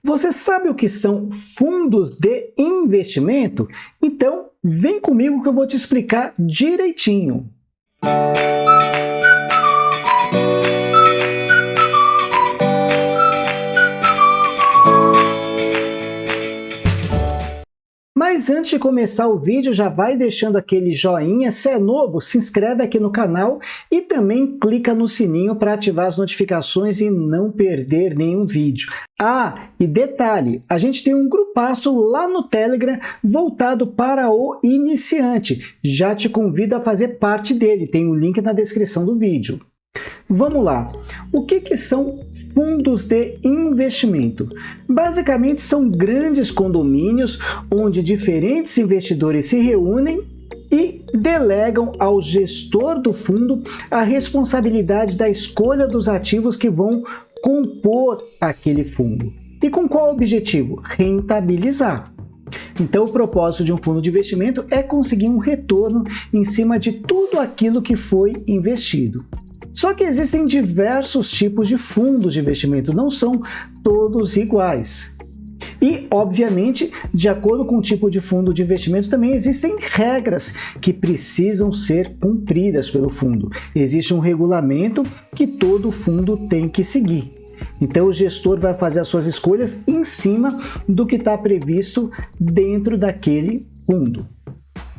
Você sabe o que são fundos de investimento? Então, vem comigo que eu vou te explicar direitinho. Mas antes de começar o vídeo, já vai deixando aquele joinha. Se é novo, se inscreve aqui no canal e também clica no sininho para ativar as notificações e não perder nenhum vídeo. Ah, e detalhe, a gente tem um grupaço lá no Telegram voltado para o iniciante. Já te convido a fazer parte dele, tem o link na descrição do vídeo. Vamos lá. O que são fundos de investimento? Basicamente são grandes condomínios onde diferentes investidores se reúnem e delegam ao gestor do fundo a responsabilidade da escolha dos ativos que vão compor aquele fundo. E com qual objetivo? Rentabilizar. Então, o propósito de um fundo de investimento é conseguir um retorno em cima de tudo aquilo que foi investido. Só que existem diversos tipos de fundos de investimento, não são todos iguais. E, obviamente, de acordo com o tipo de fundo de investimento, também existem regras que precisam ser cumpridas pelo fundo. Existe um regulamento que todo fundo tem que seguir. Então, o gestor vai fazer as suas escolhas em cima do que está previsto dentro daquele fundo.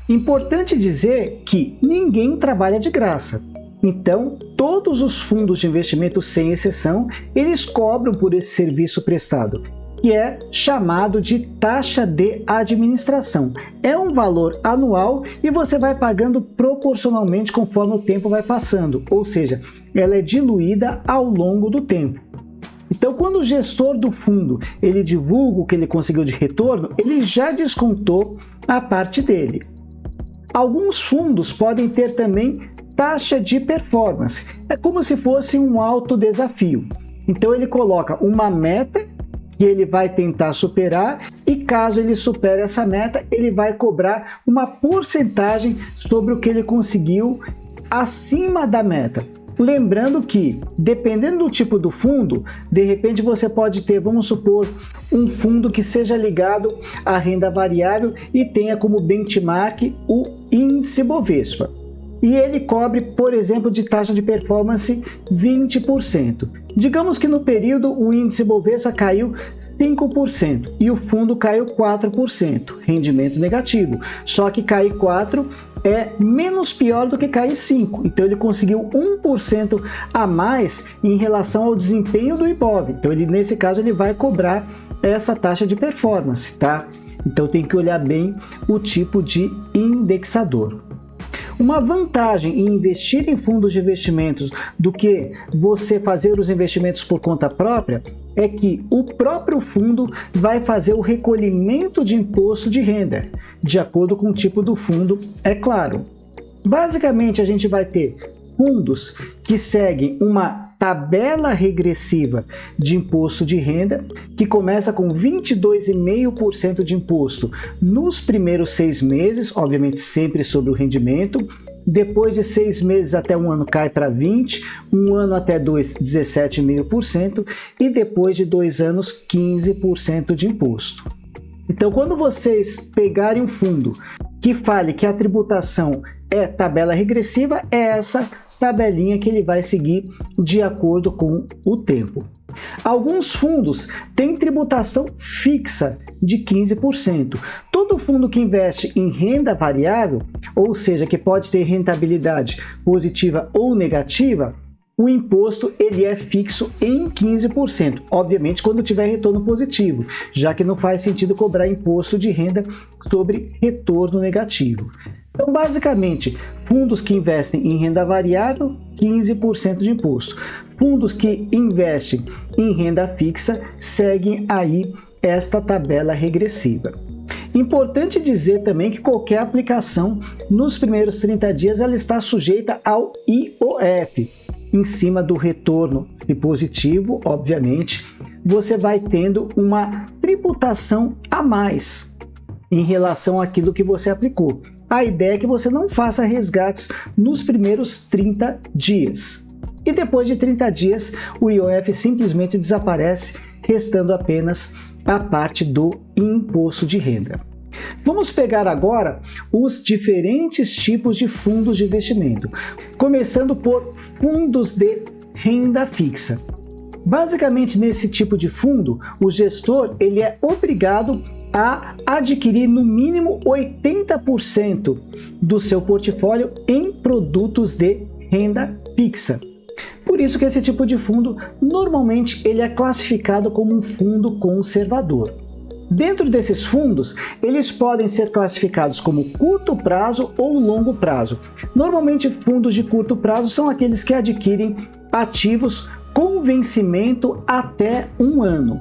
Importante dizer que ninguém trabalha de graça. Então, todos os fundos de investimento, sem exceção, eles cobram por esse serviço prestado, que é chamado de taxa de administração. É um valor anual e você vai pagando proporcionalmente conforme o tempo vai passando, ou seja, ela é diluída ao longo do tempo. Então, quando o gestor do fundo ele divulga o que ele conseguiu de retorno, ele já descontou a parte dele. Alguns fundos podem ter também taxa de performance. É como se fosse um alto desafio. Então ele coloca uma meta que ele vai tentar superar e caso ele supere essa meta, ele vai cobrar uma porcentagem sobre o que ele conseguiu acima da meta. Lembrando que, dependendo do tipo do fundo, de repente você pode ter, vamos supor, um fundo que seja ligado à renda variável e tenha como benchmark o índice Bovespa. E ele cobre, por exemplo, de taxa de performance 20%. Digamos que no período o índice Bovespa caiu 5% e o fundo caiu 4%, rendimento negativo. Só que cair 4% é menos pior do que cair 5%. Então ele conseguiu 1% a mais em relação ao desempenho do Ibov. Então nesse caso ele vai cobrar essa taxa de performance, tá? Então tem que olhar bem o tipo de indexador. Uma vantagem em investir em fundos de investimentos do que você fazer os investimentos por conta própria é que o próprio fundo vai fazer o recolhimento de imposto de renda, de acordo com o tipo do fundo, é claro. Basicamente, a gente vai ter fundos que seguem uma tabela regressiva de imposto de renda, que começa com 22,5% de imposto nos primeiros 6 meses, obviamente sempre sobre o rendimento. Depois de 6 meses até 1 ano cai para 20%, 1 ano até 2, 17,5% e depois de 2 anos, 15% de imposto. Então, quando vocês pegarem um fundo que fale que a tributação é tabela regressiva, é essa tabelinha que ele vai seguir de acordo com o tempo. Alguns fundos têm tributação fixa de 15%. Todo fundo que investe em renda variável, ou seja, que pode ter rentabilidade positiva ou negativa, o imposto ele é fixo em 15%, obviamente quando tiver retorno positivo, já que não faz sentido cobrar imposto de renda sobre retorno negativo. Então, basicamente, fundos que investem em renda variável, 15% de imposto. Fundos que investem em renda fixa seguem aí esta tabela regressiva. Importante dizer também que qualquer aplicação nos primeiros 30 dias ela está sujeita ao IOF. Em cima do retorno, se positivo, obviamente, você vai tendo uma tributação a mais em relação àquilo que você aplicou. A ideia é que você não faça resgates nos primeiros 30 dias. E depois de 30 dias, o IOF simplesmente desaparece restando apenas a parte do imposto de renda. Vamos pegar agora os diferentes tipos de fundos de investimento, começando por fundos de renda fixa. Basicamente, nesse tipo de fundo, o gestor ele é obrigado a adquirir no mínimo 80% do seu portfólio em produtos de renda fixa. Por isso que esse tipo de fundo, normalmente, ele é classificado como um fundo conservador. Dentro desses fundos, eles podem ser classificados como curto prazo ou longo prazo. Normalmente, fundos de curto prazo são aqueles que adquirem ativos com vencimento até 1 ano.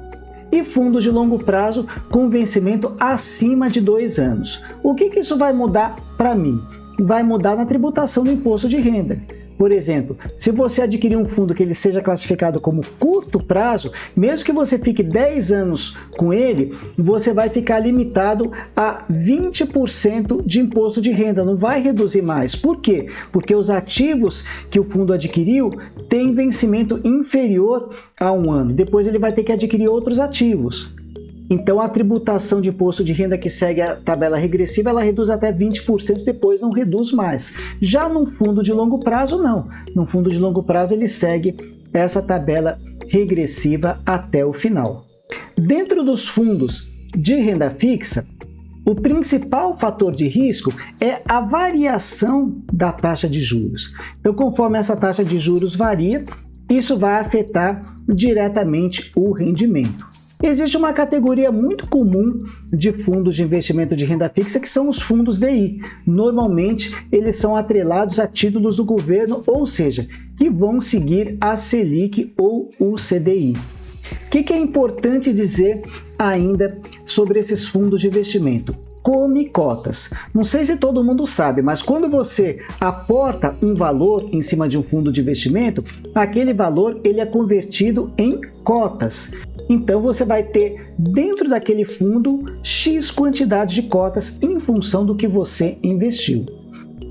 E fundos de longo prazo com vencimento acima de 2 anos. O que isso vai mudar para mim? Vai mudar na tributação do imposto de renda. Por exemplo, se você adquirir um fundo que ele seja classificado como curto prazo, mesmo que você fique 10 anos com ele, você vai ficar limitado a 20% de imposto de renda, não vai reduzir mais. Por quê? Porque os ativos que o fundo adquiriu têm vencimento inferior a 1 ano. Depois ele vai ter que adquirir outros ativos. Então, a tributação de imposto de renda que segue a tabela regressiva, ela reduz até 20%, depois não reduz mais. Já no fundo de longo prazo, não. No fundo de longo prazo, ele segue essa tabela regressiva até o final. Dentro dos fundos de renda fixa, o principal fator de risco é a variação da taxa de juros. Então, conforme essa taxa de juros varia, isso vai afetar diretamente o rendimento. Existe uma categoria muito comum de fundos de investimento de renda fixa que são os fundos DI. Normalmente, eles são atrelados a títulos do governo, ou seja, que vão seguir a Selic ou o CDI. O que é importante dizer ainda sobre esses fundos de investimento? Come cotas. Não sei se todo mundo sabe, mas quando você aporta um valor em cima de um fundo de investimento, aquele valor ele é convertido em cotas. Então você vai ter dentro daquele fundo X quantidade de cotas em função do que você investiu.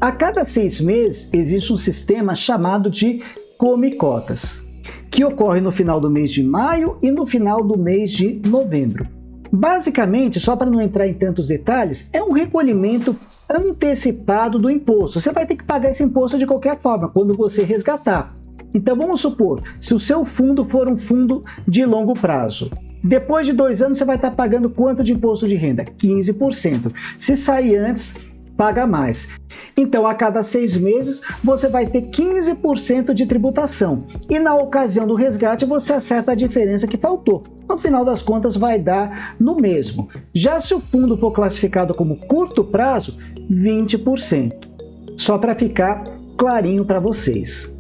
A cada 6 meses existe um sistema chamado de come cotas, que ocorre no final do mês de maio e no final do mês de novembro. Basicamente, só para não entrar em tantos detalhes, é um recolhimento antecipado do imposto. Você vai ter que pagar esse imposto de qualquer forma, quando você resgatar. Então vamos supor, se o seu fundo for um fundo de longo prazo, depois de 2 anos você vai estar pagando quanto de imposto de renda? 15%. Se sair antes, paga mais. Então, a cada 6 meses, você vai ter 15% de tributação. E na ocasião do resgate, você acerta a diferença que faltou. No final das contas, vai dar no mesmo. Já se o fundo for classificado como curto prazo, 20%. Só para ficar clarinho para vocês.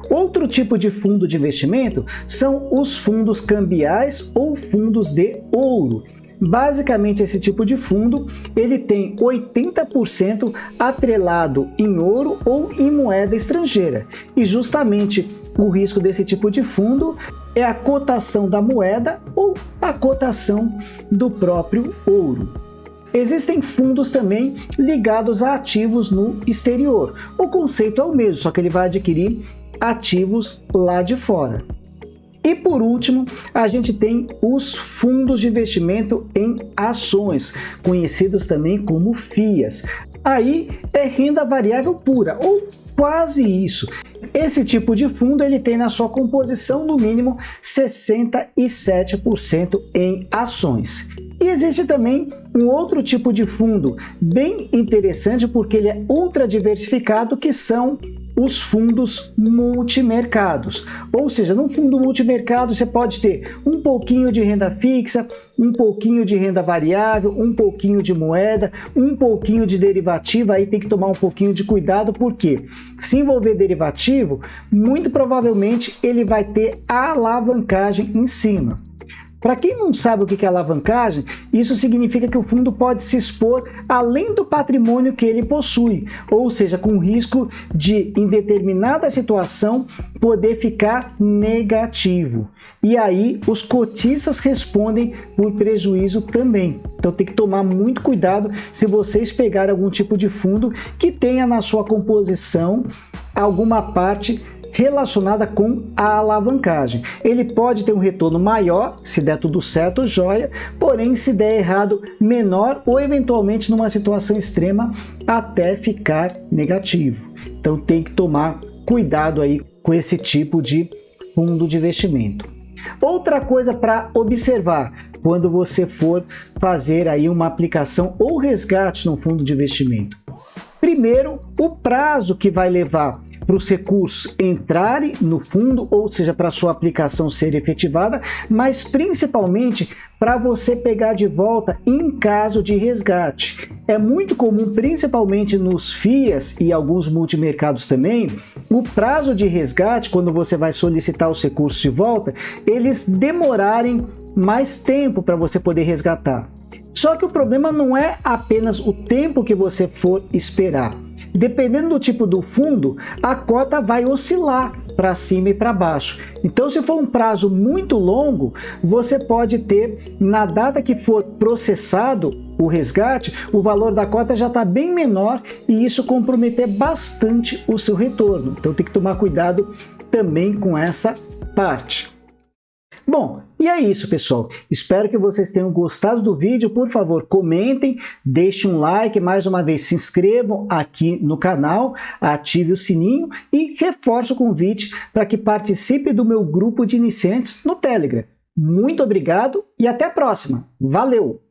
Outro tipo de fundo de investimento são os fundos cambiais ou fundos de ouro. Basicamente, esse tipo de fundo ele tem 80% atrelado em ouro ou em moeda estrangeira. E justamente o risco desse tipo de fundo é a cotação da moeda ou a cotação do próprio ouro. Existem fundos também ligados a ativos no exterior. O conceito é o mesmo, só que ele vai adquirir ativos lá de fora. E por último, a gente tem os fundos de investimento em ações, conhecidos também como FIAs. Aí é renda variável pura, ou quase isso. Esse tipo de fundo ele tem na sua composição no mínimo 67% em ações. E existe também um outro tipo de fundo bem interessante porque ele é ultra diversificado, que são os fundos multimercados. Ou seja, num fundo multimercado você pode ter um pouquinho de renda fixa, um pouquinho de renda variável, um pouquinho de moeda, um pouquinho de derivativo. Aí tem que tomar um pouquinho de cuidado, porque se envolver derivativo, muito provavelmente ele vai ter alavancagem em cima. Para quem não sabe o que é alavancagem, isso significa que o fundo pode se expor além do patrimônio que ele possui, ou seja, com risco de, em determinada situação, poder ficar negativo. E aí, os cotistas respondem por prejuízo também. Então, tem que tomar muito cuidado se vocês pegarem algum tipo de fundo que tenha na sua composição alguma parte relacionada com a alavancagem. Ele pode ter um retorno maior, se der tudo certo, joia, porém se der errado, menor ou eventualmente numa situação extrema até ficar negativo. Então tem que tomar cuidado aí com esse tipo de fundo de investimento. Outra coisa para observar quando você for fazer aí uma aplicação ou resgate no fundo de investimento. Primeiro, o prazo que vai levar para os recursos entrarem no fundo, ou seja, para a sua aplicação ser efetivada, mas principalmente para você pegar de volta em caso de resgate. É muito comum, principalmente nos FIAs e alguns multimercados também, o prazo de resgate, quando você vai solicitar os recursos de volta, eles demorarem mais tempo para você poder resgatar. Só que o problema não é apenas o tempo que você for esperar. Dependendo do tipo do fundo, a cota vai oscilar para cima e para baixo. Então, se for um prazo muito longo, você pode ter, na data que for processado o resgate, o valor da cota já está bem menor e isso comprometer bastante o seu retorno. Então, tem que tomar cuidado também com essa parte. Bom, e é isso, pessoal. Espero que vocês tenham gostado do vídeo. Por favor, comentem, deixem um like, mais uma vez se inscrevam aqui no canal, ative o sininho e reforce o convite para que participe do meu grupo de iniciantes no Telegram. Muito obrigado e até a próxima. Valeu!